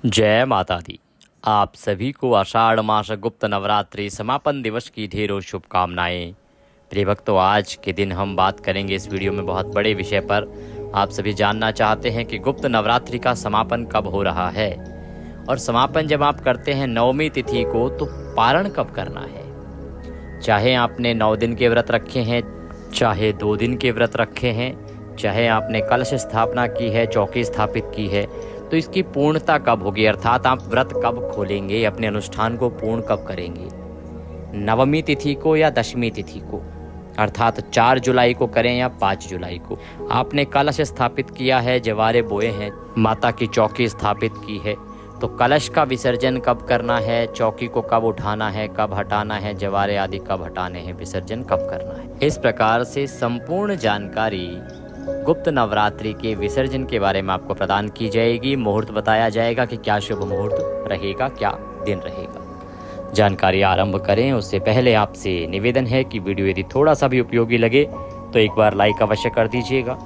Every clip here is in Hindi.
जय माता दी। आप सभी को आषाढ़ मास गुप्त नवरात्रि समापन दिवस की ढेरों शुभकामनाएं। प्रिय भक्तों, आज के दिन हम बात करेंगे इस वीडियो में बहुत बड़े विषय पर। आप सभी जानना चाहते हैं कि गुप्त नवरात्रि का समापन कब हो रहा है, और समापन जब आप करते हैं नवमी तिथि को तो पारण कब करना है। चाहे आपने 9 दिन के व्रत रखे हैं, चाहे 2 दिन के व्रत रखे हैं, चाहे आपने कलश स्थापना की है, चौकी स्थापित की है, तो इसकी पूर्णता कब होगी, अर्थात आप व्रत कब खोलेंगे, अपने अनुष्ठान को पूर्ण कब करेंगे। नवमी तिथि को या दशमी तिथि को, अर्थात 4 जुलाई को करें या 5 जुलाई को। आपने कलश स्थापित किया है, जवारे बोए हैं, माता की चौकी स्थापित की है, तो कलश का विसर्जन कब करना है, चौकी को कब उठाना है, कब हटाना है, जवारे आदि कब हटाने हैं, विसर्जन कब करना है। इस प्रकार से संपूर्ण जानकारी गुप्त नवरात्रि के विसर्जन के बारे में आपको प्रदान की जाएगी। मुहूर्त बताया जाएगा कि क्या शुभ मुहूर्त रहेगा, क्या दिन रहेगा। जानकारी आरंभ करें उससे पहले आपसे निवेदन है कि वीडियो यदि थोड़ा सा भी उपयोगी लगे तो एक बार लाइक अवश्य कर दीजिएगा।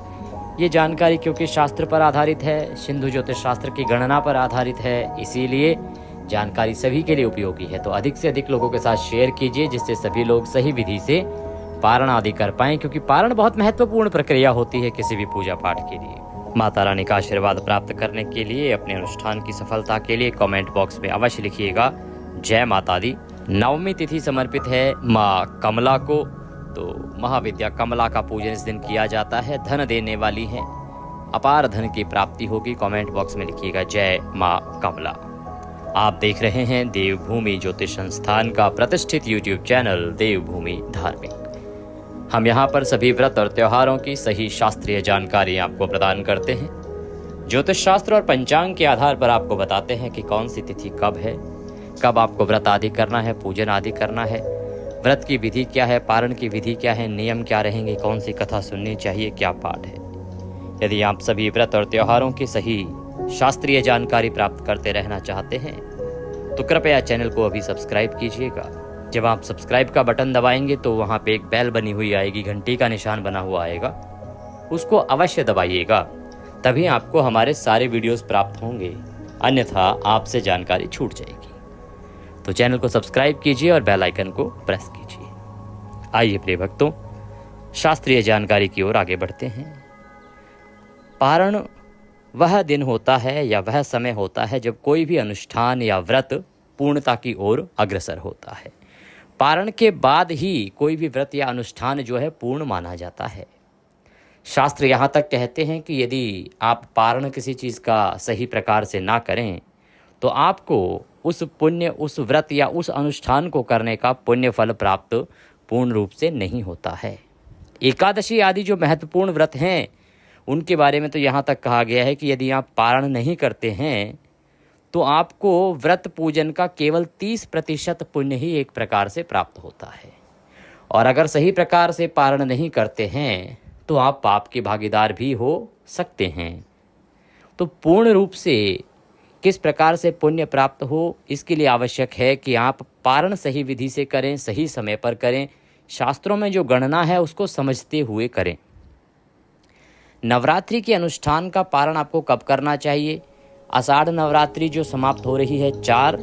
ये जानकारी क्योंकि शास्त्र पर आधारित है, सिंधु ज्योतिष शास्त्र की गणना पर आधारित है, इसीलिए जानकारी सभी के लिए उपयोगी है। तो अधिक से अधिक लोगों के साथ शेयर कीजिए, जिससे सभी लोग सही विधि से पारण आदि कर पाएं, क्योंकि पारण बहुत महत्वपूर्ण प्रक्रिया होती है किसी भी पूजा पाठ के लिए। माता रानी का आशीर्वाद प्राप्त करने के लिए, अपने अनुष्ठान की सफलता के लिए कमेंट बॉक्स में अवश्य लिखिएगा जय माता दी। नवमी तिथि समर्पित है माँ कमला को, तो महाविद्या कमला का पूजन इस दिन किया जाता है। धन देने वाली है, अपार धन की प्राप्ति होगी। कमेंट बॉक्स में लिखिएगा जय माँ कमला। आप देख रहे हैं देवभूमि ज्योतिष संस्थान का प्रतिष्ठित यूट्यूब चैनल देवभूमि धार्मिक। हम यहाँ पर सभी व्रत और त्योहारों की सही शास्त्रीय जानकारी आपको प्रदान करते हैं। ज्योतिष शास्त्र और पंचांग के आधार पर आपको बताते हैं कि कौन सी तिथि कब है, कब आपको व्रत आदि करना है, पूजन आदि करना है, व्रत की विधि क्या है, पारण की विधि क्या है, नियम क्या रहेंगे, कौन सी कथा सुननी चाहिए, क्या पाठ है। यदि आप सभी व्रत और त्योहारों की सही शास्त्रीय जानकारी प्राप्त करते रहना चाहते हैं तो कृपया चैनल को अभी सब्सक्राइब कीजिएगा। जब आप सब्सक्राइब का बटन दबाएंगे तो वहाँ पे एक बेल बनी हुई आएगी, घंटी का निशान बना हुआ आएगा, उसको अवश्य दबाइएगा, तभी आपको हमारे सारे वीडियोस प्राप्त होंगे, अन्यथा आपसे जानकारी छूट जाएगी। तो चैनल को सब्सक्राइब कीजिए और बेल आइकन को प्रेस कीजिए। आइए प्रिय भक्तों, शास्त्रीय जानकारी की ओर आगे बढ़ते हैं। पारण वह दिन होता है या वह समय होता है जब कोई भी अनुष्ठान या व्रत पूर्णता की ओर अग्रसर होता है। पारण के बाद ही कोई भी व्रत या अनुष्ठान जो है पूर्ण माना जाता है। शास्त्र यहाँ तक कहते हैं कि यदि आप पारण किसी चीज़ का सही प्रकार से ना करें तो आपको उस पुण्य, उस व्रत या उस अनुष्ठान को करने का पुण्य फल प्राप्त पूर्ण रूप से नहीं होता है। एकादशी आदि जो महत्वपूर्ण व्रत हैं उनके बारे में तो यहाँ तक कहा गया है कि यदि आप पारण नहीं करते हैं तो आपको व्रत पूजन का केवल 30% पुण्य ही एक प्रकार से प्राप्त होता है, और अगर सही प्रकार से पारण नहीं करते हैं तो आप पाप के भागीदार भी हो सकते हैं। तो पूर्ण रूप से किस प्रकार से पुण्य प्राप्त हो, इसके लिए आवश्यक है कि आप पारण सही विधि से करें, सही समय पर करें, शास्त्रों में जो गणना है उसको समझते हुए करें। नवरात्रि के अनुष्ठान का पारण आपको कब करना चाहिए? आषाढ़ नवरात्रि जो समाप्त हो रही है 4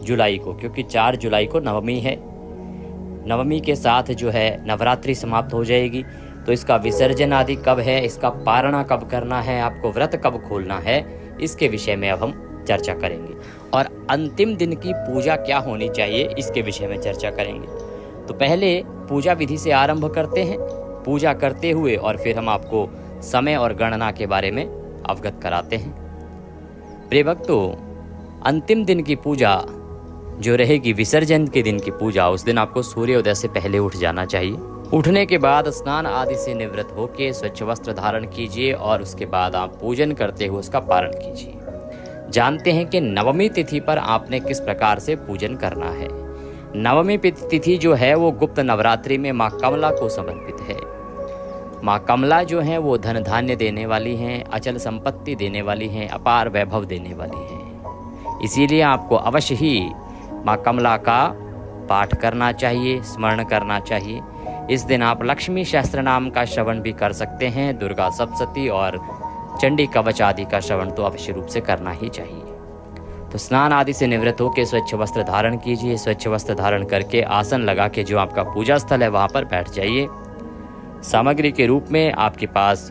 जुलाई को, क्योंकि 4 जुलाई को नवमी है, नवमी के साथ जो है नवरात्रि समाप्त हो जाएगी। तो इसका विसर्जन आदि कब है, इसका पारणा कब करना है, आपको व्रत कब खोलना है, इसके विषय में अब हम चर्चा करेंगे। और अंतिम दिन की पूजा क्या होनी चाहिए, इसके विषय में चर्चा करेंगे। तो पहले पूजा विधि से आरंभ करते हैं, पूजा करते हुए और फिर हम आपको समय और गणना के बारे में अवगत कराते हैं। प्रिय भक्तों, अंतिम दिन की पूजा जो रहेगी, विसर्जन के दिन की पूजा, उस दिन आपको सूर्योदय से पहले उठ जाना चाहिए। उठने के बाद स्नान आदि से निवृत्त होकर स्वच्छ वस्त्र धारण कीजिए और उसके बाद आप पूजन करते हुए उसका पारण कीजिए। जानते हैं कि नवमी तिथि पर आपने किस प्रकार से पूजन करना है। नवमी तिथि जो है वो गुप्त नवरात्रि में माँ कमला को समर्पित है। माँ कमला जो हैं वो धन धान्य देने वाली हैं, अचल संपत्ति देने वाली हैं, अपार वैभव देने वाली हैं। इसीलिए आपको अवश्य ही माँ कमला का पाठ करना चाहिए, स्मरण करना चाहिए। इस दिन आप लक्ष्मी सहस्त्र नाम का श्रवण भी कर सकते हैं। दुर्गा सप्तशती और चंडी कवच आदि का श्रवण तो अवश्य रूप से करना ही चाहिए। तो स्नान आदि से निवृत्त होकर स्वच्छ वस्त्र धारण कीजिए। स्वच्छ वस्त्र धारण करके आसन लगा के जो आपका पूजा स्थल है वहाँ पर बैठ जाइए। सामग्री के रूप में आपके पास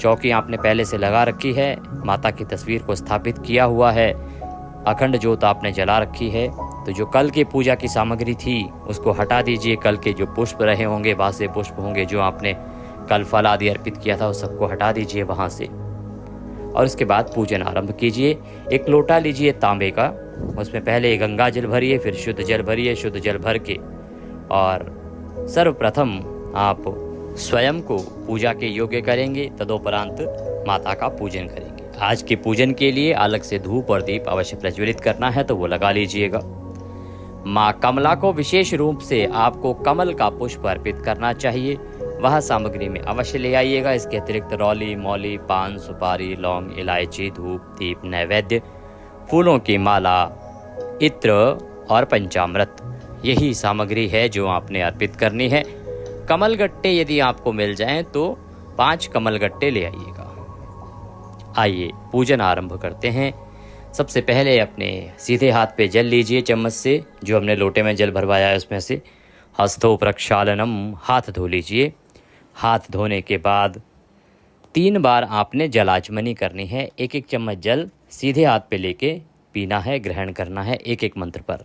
चौकी आपने पहले से लगा रखी है, माता की तस्वीर को स्थापित किया हुआ है, अखंड ज्योत आपने जला रखी है। तो जो कल के पूजा की सामग्री थी उसको हटा दीजिए। कल के जो पुष्प रहे होंगे, बासे पुष्प होंगे, जो आपने कल फल आदि अर्पित किया था उस सबको हटा दीजिए वहाँ से, और उसके बाद पूजन आरंभ कीजिए। एक लोटा लीजिए तांबे का, उसमें पहले गंगा जल भरिए, फिर शुद्ध जल भरिए। शुद्ध जल भर के और सर्वप्रथम आप स्वयं को पूजा के योग्य करेंगे, तदोपरांत माता का पूजन करेंगे। आज के पूजन के लिए अलग से धूप और दीप अवश्य प्रज्वलित करना है तो वो लगा लीजिएगा। माँ कमला को विशेष रूप से आपको कमल का पुष्प अर्पित करना चाहिए, वह सामग्री में अवश्य ले आइएगा। इसके अतिरिक्त रौली, मौली, पान, सुपारी, लौंग, इलायची, धूप, दीप, नैवेद्य, फूलों की माला, इत्र और पंचामृत, यही सामग्री है जो आपने अर्पित करनी है। कमल गट्टे यदि आपको मिल जाएं तो 5 कमल गट्टे ले आइएगा। आइए पूजन आरंभ करते हैं। सबसे पहले अपने सीधे हाथ पे जल लीजिए चम्मच से, जो हमने लोटे में जल भरवाया है उसमें से। हस्तो प्रक्षालनम, हाथ धो लीजिए। हाथ धोने के बाद 3 बार आपने जल आचमनी करनी है। 1-1 चम्मच जल सीधे हाथ पे लेके पीना है, ग्रहण करना है एक एक मंत्र पर।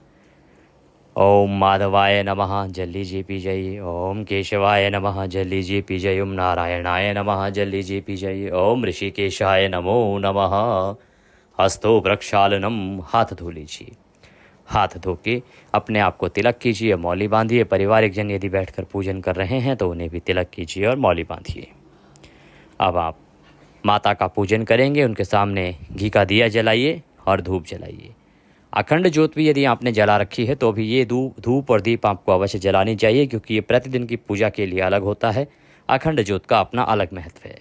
ओम माधवाय नमः, जल लीजिए पी जाइए। ओम केशवाय नमः, जल लीजिए पी जाइए। ओम नारायणाय नमः, जल लीजिए पी जाइए। ओम ऋषिकेशाय नमो नमः। हस्तो प्रक्षालनम, हाथ धो लीजिए। हाथ धो के अपने आप को तिलक कीजिए, मौली बांधिए। पारिवारिक जन यदि बैठकर पूजन कर रहे हैं तो उन्हें भी तिलक कीजिए और मौली बांधिए। अब आप माता का पूजन करेंगे, उनके सामने घी का दिया जलाइए और धूप जलाइए। अखंड ज्योत भी यदि आपने जला रखी है तो भी ये धूप और दीप आपको अवश्य जलानी चाहिए, क्योंकि ये प्रतिदिन की पूजा के लिए अलग होता है। अखंड ज्योत का अपना अलग महत्व है।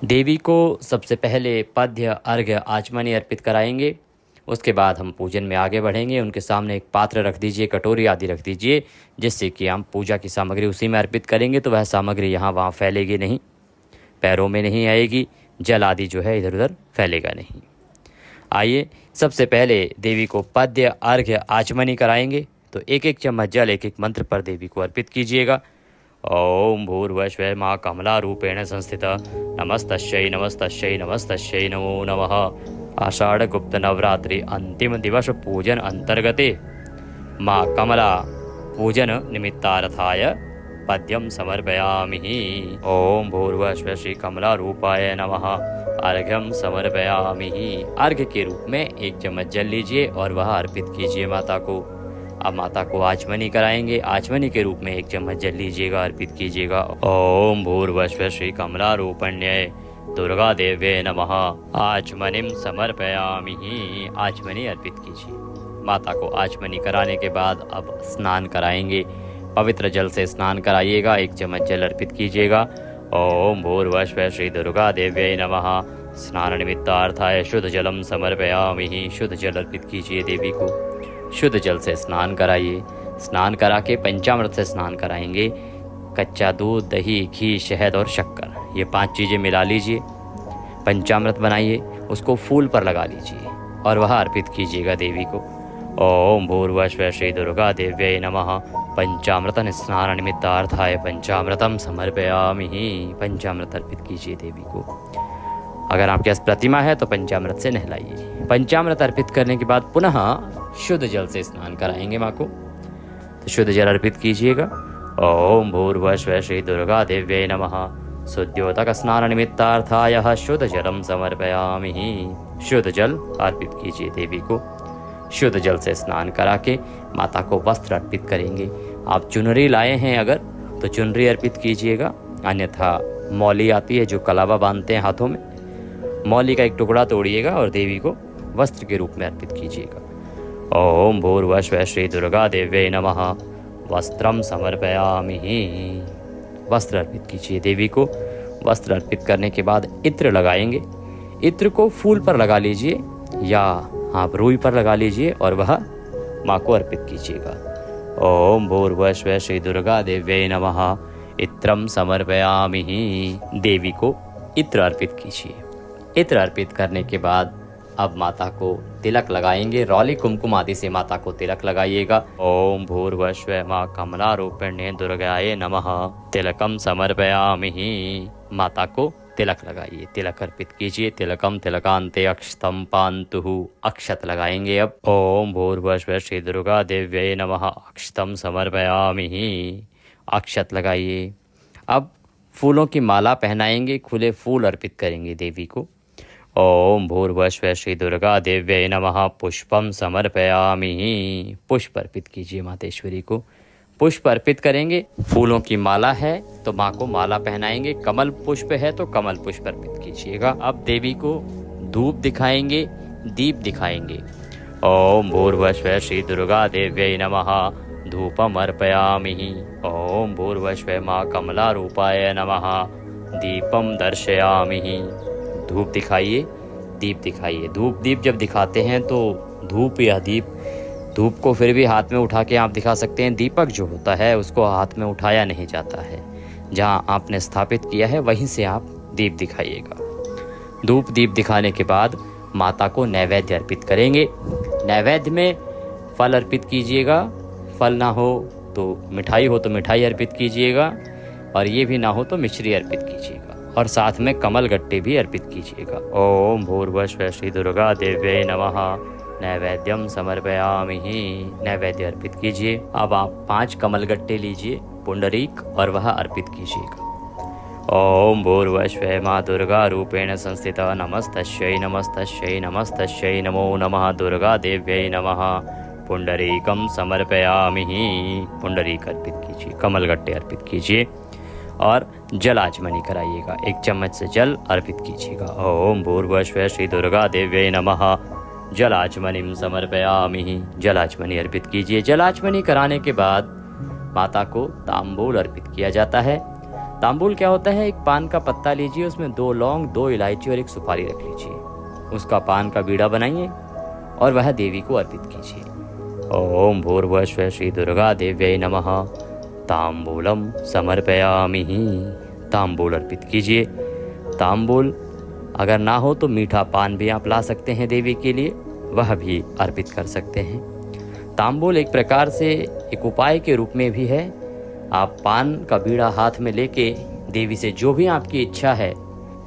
देवी को सबसे पहले पद्य, अर्घ्य, आचमनी अर्पित कराएंगे। उसके बाद हम पूजन में आगे बढ़ेंगे। उनके सामने एक पात्र रख दीजिए, कटोरी आदि रख दीजिए, जिससे कि हम पूजा की सामग्री उसी में अर्पित करेंगे, तो वह सामग्री यहाँ वहाँ फैलेगी नहीं, पैरों में नहीं आएगी, जल आदि जो है इधर उधर फैलेगा नहीं। आइए सबसे पहले देवी को पद्य, अर्घ्य, आचमनी कराएंगे। तो 1-1 चम्मच जल 1-1 मंत्र पर देवी को अर्पित कीजिएगा। ओम भूर्भुवस्सुः मां कमला रूपेण संस्थिता नमस्तस्यै नमस्तस्यै नमस्तस्यै नमो नमः। आषाढ़ गुप्त नवरात्रि अंतिम दिवस पूजन अंतर्गते मां कमला पूजन निमित्तार्थाय पद्यम समर्पयामि। ओम भूर्भुवस्सुः श्री कमला रूपाय नमः। अर्घ्यम समर्पयामि। अर्घ्य के रूप में 1 चम्मच जल लीजिए और वह अर्पित कीजिए माता को। अब माता को आचमनी कराएंगे। आचमनी के रूप में 1 चम्मच जल लीजिएगा, अर्पित कीजिएगा। ओम भूर्भुवस्सुः श्री कमला रूपण्ये दुर्गा देव्ये नमः। आचमनिम समर्पयामि। आचमनी अर्पित कीजिए। माता को आचमनी कराने के बाद अब स्नान कराएंगे। पवित्र जल से स्नान कराइएगा। 1 चम्मच जल अर्पित कीजिएगा। ओम भूर्भुवस्सुः श्री दुर्गा देव्यै नमः। स्नान निमित्तार्थाय शुद्ध जलम समर्पयामि। शुद्ध जल अर्पित कीजिए देवी को। शुद्ध जल से स्नान कराइए। स्नान करा के पंचामृत से स्नान कराएंगे। कच्चा दूध, दही, घी, शहद और शक्कर, ये 5 चीज़ें मिला लीजिए, पंचामृत बनाइए, उसको फूल पर लगा लीजिए और वह अर्पित कीजिएगा देवी को। ओम भूर्भुवस्सुः श्री दुर्गा देव्यै नमः। पंचामृतन स्नान निमित्तार्थाय पंचामृतम समर्पयामि। पंचामृत अर्पित कीजिए देवी को। अगर आपके पास प्रतिमा है तो पंचामृत से नहलाइए। पंचामृत अर्पित करने के बाद पुनः शुद्ध जल से स्नान कराएंगे माँ को। तो शुद्ध जल अर्पित कीजिएगा। ओम भूर्भुवस्सुः श्री दुर्गा देव्यै नमः। शुद्ध्योदक स्नान निमित्तार्थाय शुद्ध जलम समर्पयामि। शुद्ध जल अर्पित कीजिए देवी को। शुद्ध जल से स्नान करा के माता को वस्त्र अर्पित करेंगे। आप चुनरी लाए हैं अगर तो चुनरी अर्पित कीजिएगा, अन्यथा मौली आती है जो कलावा बांधते हैं हाथों में, मौली का एक टुकड़ा तोड़िएगा और देवी को वस्त्र के रूप में अर्पित कीजिएगा। ओम भूर्भुवस्सुः श्री दुर्गा देव्यै नमः। वस्त्रम समर्पयामि। वस्त्र अर्पित कीजिए देवी को। वस्त्र अर्पित करने के बाद इत्र लगाएंगे। इत्र को फूल पर लगा लीजिए या आप रुई पर लगा लीजिए और वह माँ को अर्पित कीजिएगा। ओम भूर्भुवस्सुः श्री दुर्गा देव्यै नमः। इत्रम समर्पयामि। देवी को इत्र अर्पित कीजिए। इत्र अर्पित करने के बाद अब माता को तिलक लगाएंगे। रौली कुमकुम आदि से माता को तिलक लगाइएगा। ओम भूर्भुवस्सुः मां कमला रूपिण्ये दुर्गाये नमः। तिलकम समर्पयामि। माता को तिलक लगाइए, तिलक अर्पित कीजिए। तिलकम तिलकांते अक्षतम पान्तु। अक्षत लगाएंगे अब। ओम भूर्भुवस्सुः श्री दुर्गा देव्यै नमः। अक्षतम समर्पयामि। अक्षत लगाइए। अब फूलों की माला पहनाएंगे, खुले फूल अर्पित करेंगे देवी को। ओम भूर्भुवस्सुः श्री दुर्गा देव्यै नमः। पुष्पम समर्पयामि। पुष्प अर्पित कीजिए मातेश्वरी को। पुष्प अर्पित करेंगे। फूलों की माला है तो माँ को माला पहनाएंगे। कमल पुष्प है तो कमल पुष्प अर्पित कीजिएगा। अब देवी को धूप दिखाएंगे, दीप दिखाएंगे। ओम भूर्भुवस्सुः श्री दुर्गा देव्यै नमः। धूपम अर्पयामि। ओम भूर्भुवस्सुः मां कमला रूपाय नमः। दीपम दर्शयामि। धूप दिखाइए, दीप दिखाइए। धूप दीप जब दिखाते हैं तो धूप या दीप, धूप को फिर भी हाथ में उठा के आप दिखा सकते हैं। दीपक जो होता है उसको हाथ में उठाया नहीं जाता है। जहाँ आपने स्थापित किया है वहीं से आप दीप दिखाइएगा। धूप दीप दिखाने के बाद माता को नैवेद्य अर्पित करेंगे। नैवेद्य में फल अर्पित कीजिएगा। फल ना हो तो मिठाई हो तो मिठाई अर्पित कीजिएगा, और ये भी ना हो तो मिश्री अर्पित कीजिएगा, और साथ में कमल गट्टे भी अर्पित कीजिएगा। ओम भूर्भुवस्सुः श्री दुर्गा देव्यै नमः। नैवेद्यम समर्पयामि। नैवेद्य अर्पित कीजिए। अब आप 5 कमल गट्टे लीजिए पुंडरीक, और वह अर्पित कीजिएगा। ओम भूर्भुवस्सुः मां दुर्गा रूपेण संस्थिता। नमस्तस्यै नमस्तस्यै नमस्तस्यै नमो नमः। दुर्गा देव्यै नमः। पुंडरीकम समर्पयामि। पुंडरीक अर्पित कीजिए, कमल गट्टे अर्पित कीजिए, और जल आचमनी कराइएगा। 1 चम्मच से जल अर्पित कीजिएगा। ओम भूर्भुवस्सुः श्री दुर्गा देव्यै नमः। जल आचमनीम समर्पयामि। जल आचमनी अर्पित कीजिए। जल आचमनी कराने के बाद माता को तांबूल अर्पित किया जाता है। तांबूल क्या होता है? एक पान का पत्ता लीजिए, उसमें 2 लौंग, 2 इलायची और 1 सुपारी रख लीजिए। उसका पान का बीड़ा बनाइए और वह देवी को अर्पित कीजिए। ओम भूर्भुवस्सुः श्री दुर्गा देव्यै नमः। तांबूलम समर्पयामि। तांबूल अर्पित कीजिए। तांबूल अगर ना हो तो मीठा पान भी आप ला सकते हैं देवी के लिए, वह भी अर्पित कर सकते हैं। तांबूल एक प्रकार से एक उपाय के रूप में भी है। आप पान का बीड़ा हाथ में लेके देवी से जो भी आपकी इच्छा है,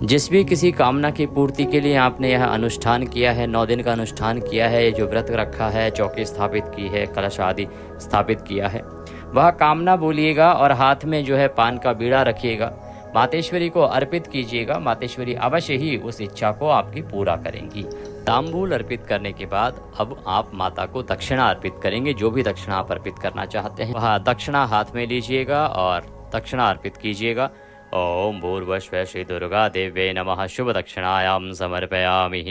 जिस भी किसी कामना की पूर्ति के लिए आपने यह अनुष्ठान किया है, 9 दिन का अनुष्ठान किया है, जो व्रत रखा है, चौकी स्थापित की है, कलश आदि स्थापित किया है, वह कामना बोलिएगा और हाथ में जो है पान का बीड़ा रखिएगा, मातेश्वरी को अर्पित कीजिएगा। मातेश्वरी अवश्य ही उस इच्छा को आपकी पूरा करेंगी। तांबूल अर्पित करने के बाद अब आप माता को दक्षिणा अर्पित करेंगे। जो भी दक्षिणा आप अर्पित करना चाहते हैं वह दक्षिणा हाथ में लीजिएगा और दक्षिणा अर्पित कीजिएगा। ओम भूर्भुवस्सुः श्री दुर्गा देव्यै नमः। शुभ दक्षिणायाम समर्पयामि।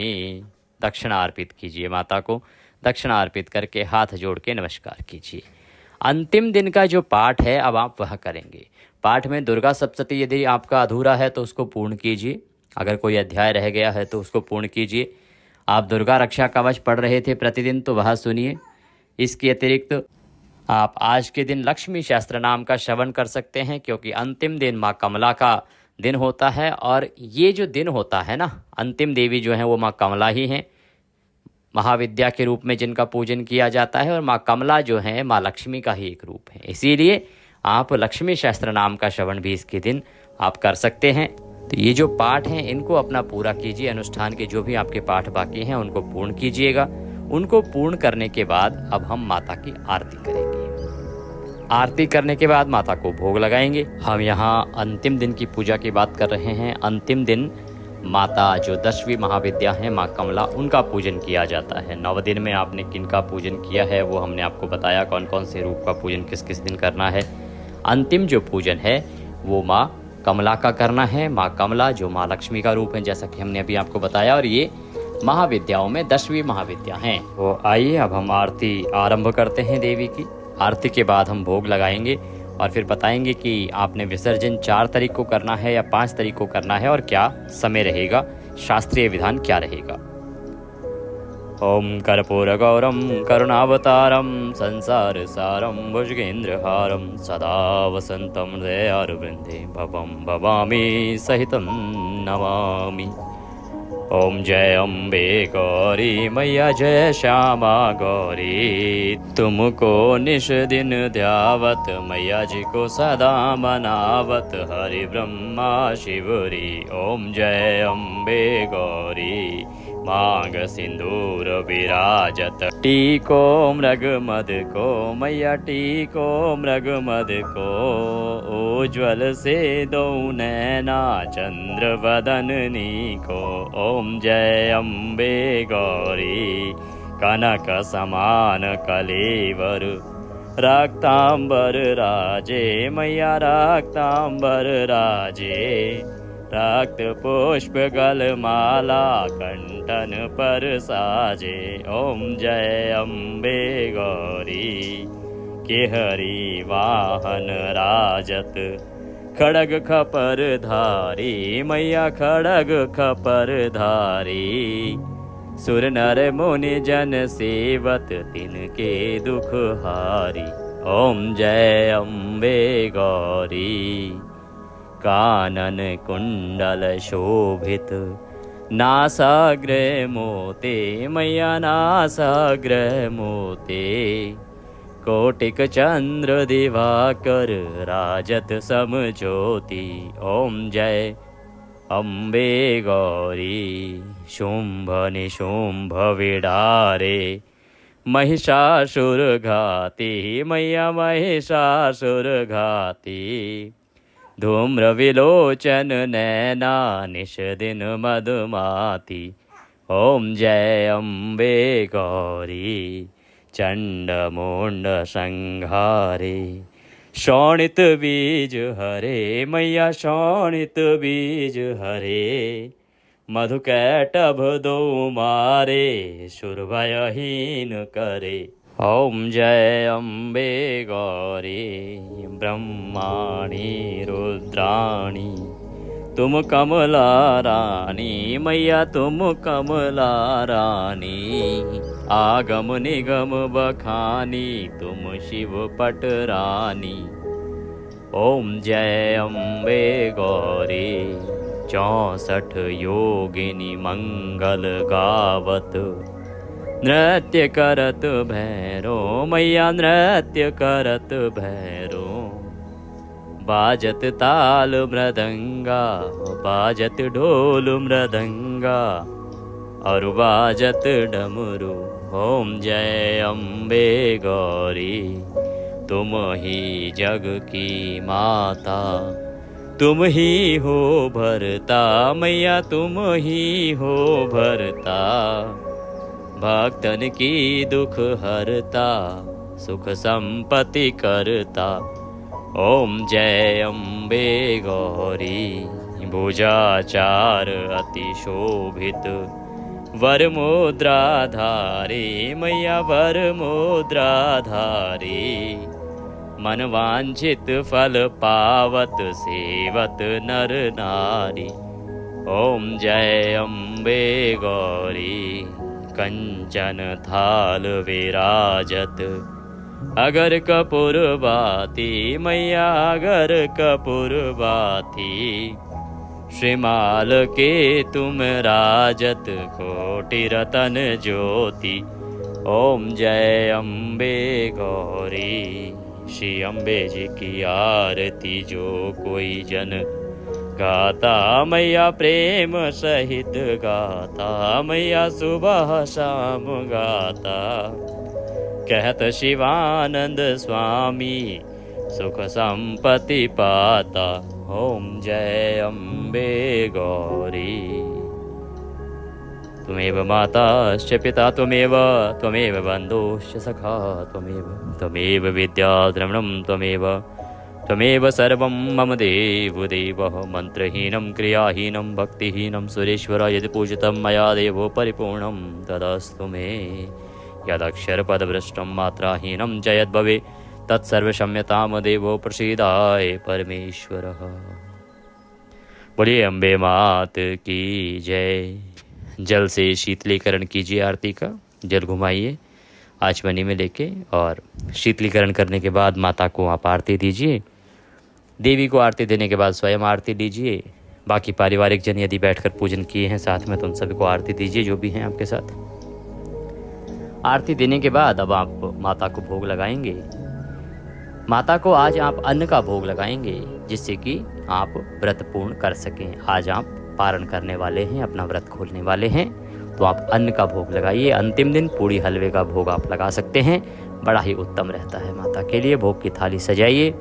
दक्षिणा अर्पित कीजिए माता को। दक्षिणा अर्पित करके हाथ जोड़ के नमस्कार कीजिए। अंतिम दिन का जो पाठ है अब आप वह करेंगे। पाठ में दुर्गा सप्तशती यदि आपका अधूरा है तो उसको पूर्ण कीजिए। अगर कोई अध्याय रह गया है तो उसको पूर्ण कीजिए। आप दुर्गा रक्षा कवच पढ़ रहे थे प्रतिदिन तो वह सुनिए। इसके अतिरिक्त आप आज के दिन लक्ष्मी शास्त्र नाम का श्रवण कर सकते हैं, क्योंकि अंतिम दिन माँ कमला का दिन होता है। और ये जो दिन होता है ना, अंतिम देवी जो है वो माँ कमला ही हैं, महाविद्या के रूप में जिनका पूजन किया जाता है, और माँ कमला जो है माँ लक्ष्मी का ही एक रूप है। इसीलिए आप लक्ष्मी शास्त्र नाम का श्रवण भी इसके दिन आप कर सकते हैं। तो ये जो पाठ हैं इनको अपना पूरा कीजिए। अनुष्ठान के जो भी आपके पाठ बाकी हैं उनको पूर्ण कीजिएगा। उनको पूर्ण करने के बाद अब हम माता की आरती करेंगे। आरती करने के बाद माता को भोग लगाएंगे। हम यहाँ अंतिम दिन की पूजा की बात कर रहे हैं। अंतिम दिन माता जो 10वीं महाविद्या है माँ कमला, उनका पूजन किया जाता है। 9 दिन में आपने किनका पूजन किया है वो हमने आपको बताया, कौन कौन से रूप का पूजन किस किस दिन करना है। अंतिम जो पूजन है वो माँ कमला का करना है। माँ कमला जो माँ लक्ष्मी का रूप है, जैसा कि हमने अभी आपको बताया, और ये महाविद्याओं में 10वीं महाविद्या हैं। तो आइए अब हम आरती आरंभ करते हैं देवी की। आरती के बाद हम भोग लगाएंगे और फिर बताएंगे कि आपने विसर्जन 4 तारीख को करना है या 5 तारीख को करना है और क्या समय रहेगा, शास्त्रीय विधान क्या रहेगा। ओम कर्पूरगौरम करुणावतारम संसार सारम भुजगेन्द्रहारम सदा वसंतम हृदयारवृंदे भवम भवामी सहितं नमामि। ओम जय अम्बे गौरी मैया जय श्यामा गौरी। तुमको निश दिन ध्यावत मैया जी को सदा मनावत हरि ब्रह्मा शिवरी। ओम जय अम्बे गौरी मांग सिंदूर विराजत। टीको मृग मद को मैया टीको मृग मद को। उज्ज्वल से दो नैना चंद्र वदननी को। ओम जय अम्बे गौरी कनक समान कलेवर। रक्तांबर राजे मैया रक्तांबर राजे। रक्त पुष्प गलमाला कंठन पर साजे। ओम जय अम्बे गौरी केहरी वाहन राजत। खड़ग खपर धारी मैया खड़ग खपर धारी। सुर नर मुनि जन सेवत तिनके दुख हारी। ओम जय अम्बे गौरी कानन कुंडल शोभित। नासाग्र मोते मैया नासाग्र मोते। कोटिक चंद्र दिवाकर राजत समज्योति। ओम जय अम्बे गौरी शुंभ निशुंभ विडारे। महिषासुर घाती मैया महिषासुर घाती। धूम्र विलोचन नैना निश दिन मधुमाती। ओम जय अम्बे गौरी चंड मुंड संहारे। शोणित बीज हरे मैया शोणित बीज हरे। मधुकैटभ दो मारे सुर भयहीन करे। ओम जय अम्बे गौरी ब्रह्माणी रुद्राणी। तुम कमला रानी मैया तुम कमला रानी। आगम निगम बखानी तुम शिव पट रानी। ओम जय अम्बे गौरी 64 योगिनी मंगल गावत। नृत्य करत भैरो मैया नृत्य करत भैरो। बाजत ताल मृदंगा बाजत ढोल मृदंगा। और बाजत डमरू। ओम जय अम्बे गौरी तुम ही जग की माता। तुम ही हो भरता मैया तुम ही हो भरता। भक्तन की दुख हरता सुख संपत्ति करता। ओम जय अम्बे गौरी भुजाचार अति शोभित। वर मुद्रा धारी मैया वर मुद्रा धारी। मन वांछित फल पावत सेवत नर नारी। ओम जय अम्बे गौरी कंचन थाल विराजत। अगर कपूर बाती मैया अगर कपूर बाती। श्रीमाल के तुम राजत कोटि रतन ज्योति। ओम जय अम्बे गौरी श्री अम्बे जी की आरती जो कोई जन गाता मैया प्रेम सहित गाता। मैया सुबह शाम गाता कहत शिवानंद स्वामी सुख संपत्ति पाता। ओम जय अम्बे गौरी त्वमेव माताश्च पिता त्वमेव त्वमेव बन्धुश्च सखा त्वमेव विद्या द्रविणं त्वमेव सर्वं मम देव देवः। मन्त्रहीनं क्रियाहीनं भक्तिहीनं सुरेश्वर यदि पूजितं मया देवो परिपूर्णं तदस्तु मे। यदक्षरपदभ्रष्टं मात्राहीनं च यद्भवे तत्सर्वक्षम्यतां देवो प्रसीदाय परमेश्वरः। बोलिए अम्बे मात की जय। जल से शीतलीकरण कीजिए आरती का। जल घुमाइए आचमनी में लेके और शीतलीकरण करने के बाद माता को आप आरती दीजिए। देवी को आरती देने के बाद स्वयं आरती लीजिए। बाकी पारिवारिक जन यदि बैठकर पूजन किए हैं साथ में तो उन सभी को आरती दीजिए, जो भी हैं आपके साथ। आरती देने के बाद अब आप माता को भोग लगाएंगे। माता को आज आप अन्न का भोग लगाएंगे, जिससे कि आप व्रत पूर्ण कर सकें। आज आप पारण करने वाले हैं, अपना व्रत खोलने वाले हैं, तो आप अन्न का भोग लगाइए। अंतिम दिन पूड़ी हलवे का भोग आप लगा सकते हैं, बड़ा ही उत्तम रहता है माता के लिए। भोग की थाली सजाइए,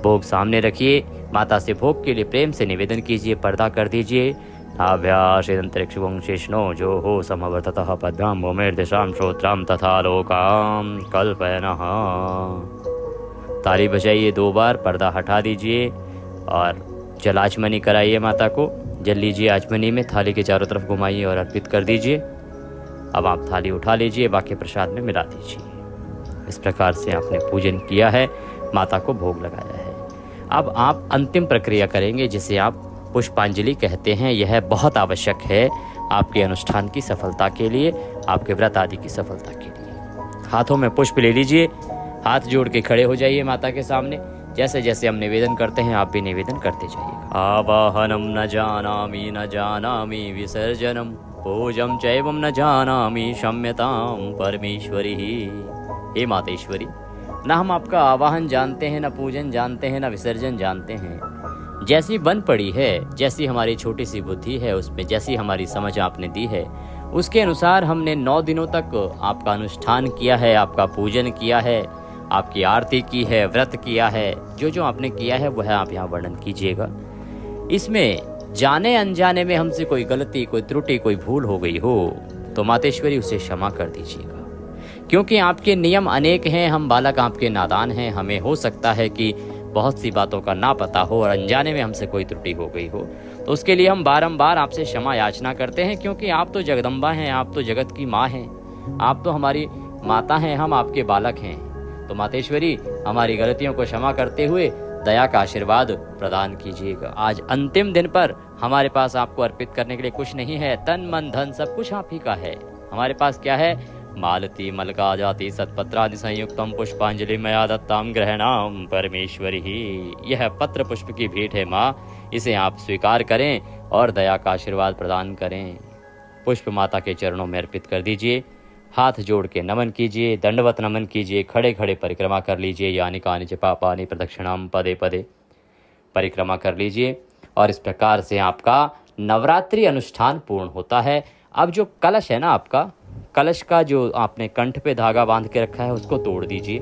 भोग सामने रखिए, माता से भोग के लिए प्रेम से निवेदन कीजिए, पर्दा कर दीजिए। आभ्यासेदंतरिक्ष वंशेष्णो जो हो समवर्ततः पद्भ्याम भूमिर्दिशां श्रोत्रां तथा लोकां कल्पयनः। ताली बजाइए 2 बार, पर्दा हटा दीजिए और जल आचमनी कराइए। माता को जल लीजिए, आचमनी में थाली के चारों तरफ घुमाइए और अर्पित कर दीजिए। अब आप थाली उठा लीजिए, बाकी प्रसाद में मिला दीजिए। इस प्रकार से आपने पूजन किया है, माता को भोग लगाया है। अब आप अंतिम प्रक्रिया करेंगे, जिसे आप पुष्पांजलि कहते हैं। यह बहुत आवश्यक है आपके अनुष्ठान की सफलता के लिए, आपके व्रत आदि की सफलता के लिए। हाथों में पुष्प ले लीजिए, हाथ जोड़ के खड़े हो जाइए माता के सामने। जैसे जैसे हम निवेदन करते हैं आप भी निवेदन करते जाइए। आवाहनम न जानामि विसर्जनम पूजम चैवम न जानामि क्षम्यताम परमेश्वरी। हे मातेश्वरी, न हम आपका आवाहन जानते हैं, न पूजन जानते हैं, न विसर्जन जानते हैं। जैसी बन पड़ी है, जैसी हमारी छोटी सी बुद्धि है, उसमें जैसी हमारी समझ आपने दी है, उसके अनुसार हमने 9 दिनों तक आपका अनुष्ठान किया है, आपका पूजन किया है, आपकी आरती की है, व्रत किया है। जो जो आपने किया है वह आप यहाँ वर्णन कीजिएगा। इसमें जाने अनजाने में हमसे कोई गलती, कोई त्रुटि, कोई भूल हो गई हो तो मातेश्वरी उसे क्षमा कर दीजिएगा, क्योंकि आपके नियम अनेक हैं। हम बालक आपके नादान हैं, हमें हो सकता है कि बहुत सी बातों का ना पता हो और अनजाने में हमसे कोई त्रुटि हो गई हो, तो उसके लिए हम बारंबार आपसे क्षमा याचना करते हैं, क्योंकि आप तो जगदम्बा हैं, आप तो जगत की माँ हैं, आप तो हमारी माता हैं, हम आपके बालक हैं। तो मातेश्वरी, हमारी गलतियों को क्षमा करते हुए दया का आशीर्वाद प्रदान कीजिएगा। आज अंतिम दिन पर हमारे पास आपको अर्पित करने के लिए कुछ नहीं है, तन मन धन सब कुछ आप ही का है। हमारे पास क्या है? मालती मलका जाति सत्पत्रादि संयुक्तम पुष्पांजलि मया दत्ताम ग्रहणाम परमेश्वरी। यह पत्र पुष्प की भेंट है माँ, इसे आप स्वीकार करें और दया का आशीर्वाद प्रदान करें। पुष्प माता के चरणों में अर्पित कर दीजिए, हाथ जोड़ के नमन कीजिए, दंडवत नमन कीजिए, खड़े खड़े परिक्रमा कर लीजिए। यानी कानि च पापानि प्रदक्षिणाम पदे पदे परिक्रमा कर लीजिए। और इस प्रकार से आपका नवरात्रि अनुष्ठान पूर्ण होता है। अब जो कलश है ना, आपका कलश का जो आपने कंठ पे धागा बांध के रखा है उसको तोड़ दीजिए,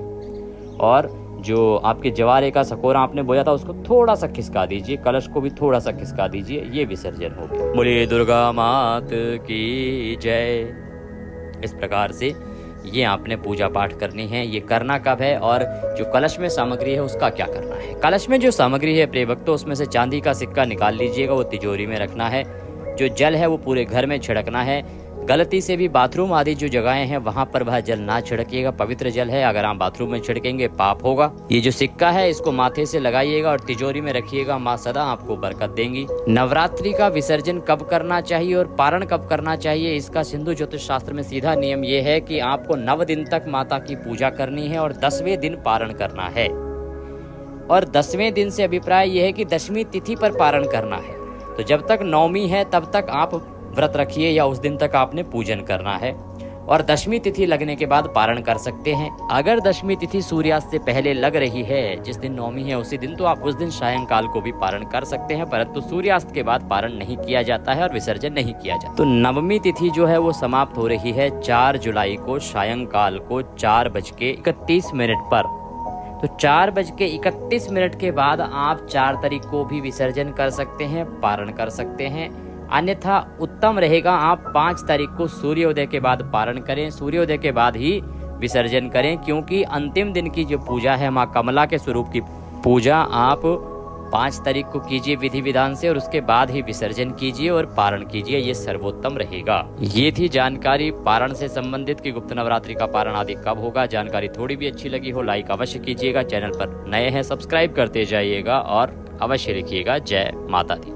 और जो आपके जवारे का सकोरा आपने बोया था उसको थोड़ा सा खिसका दीजिए, कलश को भी थोड़ा सा खिसका दीजिए। ये विसर्जन हो गया। बोलिए दुर्गा मात की जय। इस प्रकार से ये आपने पूजा पाठ करनी है। ये करना कब है और जो कलश में सामग्री है उसका क्या करना है? कलश में जो सामग्री है प्रिय भक्तों, उसमें से चांदी का सिक्का निकाल लीजिएगा, वो तिजोरी में रखना है। जो जल है वो पूरे घर में छिड़कना है। गलती से भी बाथरूम आदि जो जगहें हैं वहां पर वह जल ना छिड़किएगा, पवित्र जल है। अगर आप बाथरूम में छिड़केंगे पाप होगा। ये जो सिक्का है इसको माथे से लगाइएगा और तिजोरी में रखिएगा, माँ सदा आपको बरकत देंगी। नवरात्रि का विसर्जन कब करना चाहिए और पारण कब करना चाहिए, इसका सिंधु ज्योतिष शास्त्र में सीधा नियम ये है कि आपको 9 दिन तक माता की पूजा करनी है और 10वें दिन पारण करना है। और 10वें दिन से अभिप्राय यह है कि 10वीं तिथि पर पारण करना है। तो जब तक 9वीं है तब तक आप व्रत रखिए या उस दिन तक आपने पूजन करना है, और 10वीं तिथि लगने के बाद पारण कर सकते हैं। अगर 10वीं तिथि सूर्यास्त से पहले लग रही है, जिस दिन 9वीं है उसी दिन, तो आप उस दिन सायंकाल को भी पारण कर सकते हैं, परंतु सूर्यास्त के बाद पारण नहीं किया जाता है और विसर्जन नहीं किया जाता। तो 9वीं तिथि जो है वो समाप्त हो रही है 4 जुलाई को सायंकाल को 4:31 पर। तो 4:31 के बाद आप 4 तारीख को भी विसर्जन कर सकते हैं, पारण कर सकते हैं। अन्यथा उत्तम रहेगा आप 5 तारीख को सूर्योदय के बाद पारण करें, सूर्योदय के बाद ही विसर्जन करें, क्योंकि अंतिम दिन की जो पूजा है माँ कमला के स्वरूप की पूजा आप 5 तारीख को कीजिए विधि विधान से, और उसके बाद ही विसर्जन कीजिए और पारण कीजिए, ये सर्वोत्तम रहेगा। ये थी जानकारी पारण से संबंधित कि गुप्त नवरात्रि का पारण आदि कब होगा। जानकारी थोड़ी भी अच्छी लगी हो लाइक अवश्य कीजिएगा, चैनल पर नए हैं सब्सक्राइब करते जाइएगा और अवश्य लिखिएगा जय माता दी।